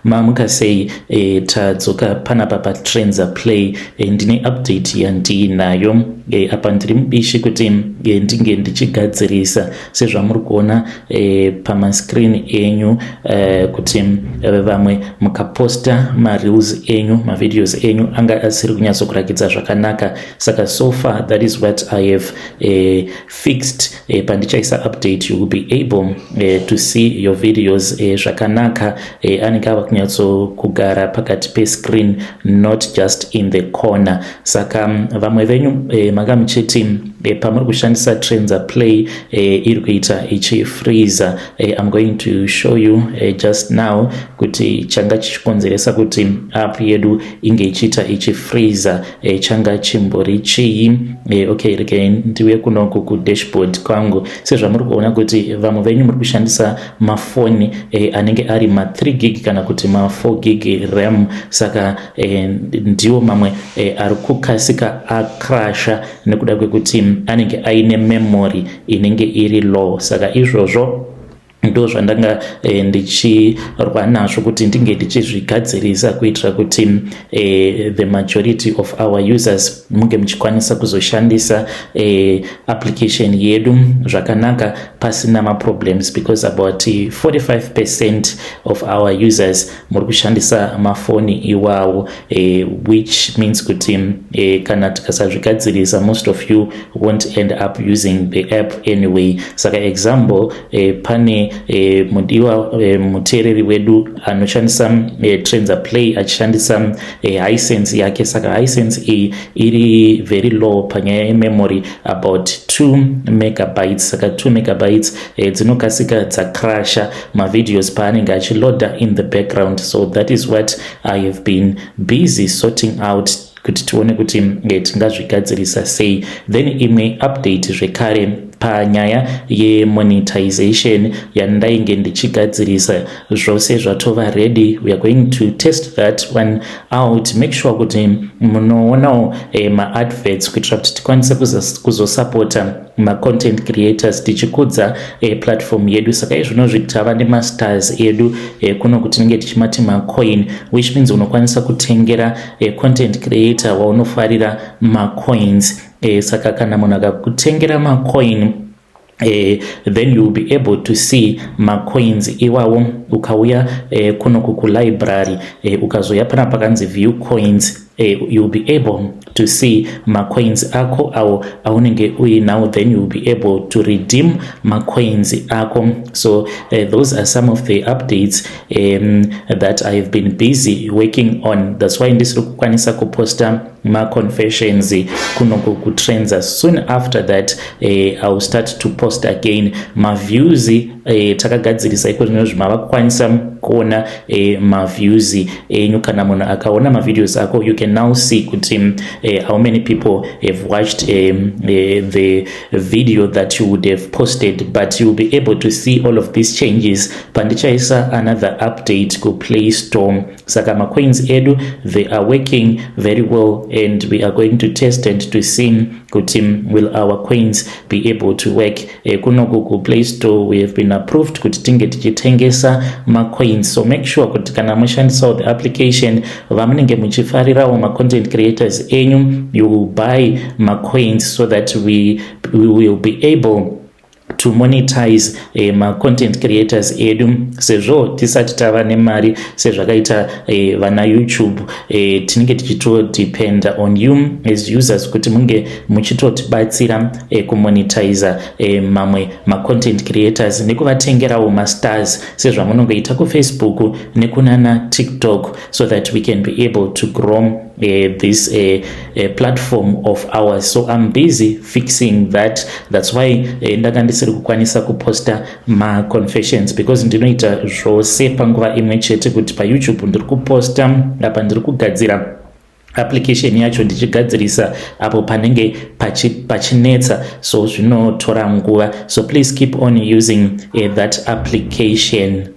mamuka sei tadzoka panapa paTrenza Play. Ndine update yandinayo apa ndiri mubishi kuti ndinge ndichigadzirisa sezvamuri kuona pamascreen enyu kuti vamwe mukaposta mareels enyu mavideos enyu anga asiri kunyatsokurakidza zvakanaka. Saka so far that is what I have fixed. Pandichaisa update you will be able to see your videos zvakanaka anenge ava kunyatsokugara pakati pescreen, not just in the corner. Saka vamwe venyu manga muchiti pamuri kushandisa Trenza Play iri kuita ichifreezer. I'm going to show you just now kuti changa chichikonzeresa kuti app yedu inge ichiita ichifreezer changa chimbori chii. Okay, reke ndiwe kunoku ku dashboard kwangu. Sezvamuri kuona kuti vamwe venyu muri kushandisa mafoni anenge ari ma 3 gig kana kuti ma 4 gig RAM. Saka ndiwo mamwe ari kukasika akrasha nekuda kwekuti anenge aine memory inenge iri low. Saka izvozvo ndo zvandanga ndichirwa nazvo kuti ndinge ndichizvigadzirisa kuitira kuti the majority of our users munge muchikwanisa kuzoshandisa application yedu zvakanaka pasina maproblems, because about 45% of our users muri kushandisa mafoni iwawo, which means kuti kana tikasazvigadzirisa most of you won't end up using the app anyway. Saka example pane mudiwa muteereri wedu anoshandisa Trenza Play achishandisa Hisense yake. Saka Hisense iyi iri very low panyaya yememory, about 2 megabytes. Saka 2 megabytes dzinokasika dzakrasha mavideos paanenge achiloada in the background. So that is what I have been busy sorting out kuti tione kuti tingazvigadzirisa sei. Then imwe update zvekare panyaya yemonetization yandainge ndichigadzirisa zvose zvatova ready. We are going to test that one out. Make sure kuti munoonawo maadverts kuitira kuti tikwanise kuzosupporta ma-content creators tichikudza platform yedu. Saka izvonozvi tava nemastars edu kuno kuti tinenge tichimati macoin, which means unokwanisa kutengera content creator waunofarira macoins. Saka kana munhu akakutengera macoin then you will be able to see macoins iwawo. Ukauya kuno ku library ukazoya pana pakanzi view coins, you will be able to see macoins ako awo aunenge uinawo, then you will be able to redeem macoins ako. So those are some of the updates that I have been busy working on. That's why ndisiri kukwanisa kuposta ma-confessions kuno ku Trenza. Soon after that I will start to post again ma-views takagadzirisa iko zvino zvimava kukwanisa kuona ma-views enyu. Kana munhu akaona ma-videos ako, you can now see kuti how many people have watched the video that you would have posted, but you will be able to see all of these changes pandichaisa another update ku Play Store. Saka macoins edu, they are working very well, and we are going to test and to see kuti will our coins be able to work. Kuno ku Play Store we have been approved kuti tinge tichitengesa macoins. So make sure kuti kana mushandisa the application vamunenge muchifarirawo ma-content creators enyu, you will buy macoins so that we will be able to monetize ma-content creators edu. Sezvo tisati tava nemari sezvakaita vana YouTube, tinenge tichitodependa on you as users kuti munge muchitotibatsira kumonetiza mamwe ma-content creators nekuvatengerawo ma-stars sezvamunongoita kuFacebook nekunana TikTok, so that we can be able to grow this platform of ours. So I'm busy fixing that. That's why ndanga ndisiri kukwanisa kuposta ma-confessions, because ndinoita zvose panguva imwe chete kuti pa YouTube ndiri kuposta apa ndiri kugadzira application yacho ndichigadzirisa apo panenge pachinetsa, so zvinotora nguva. So please keep on using that application.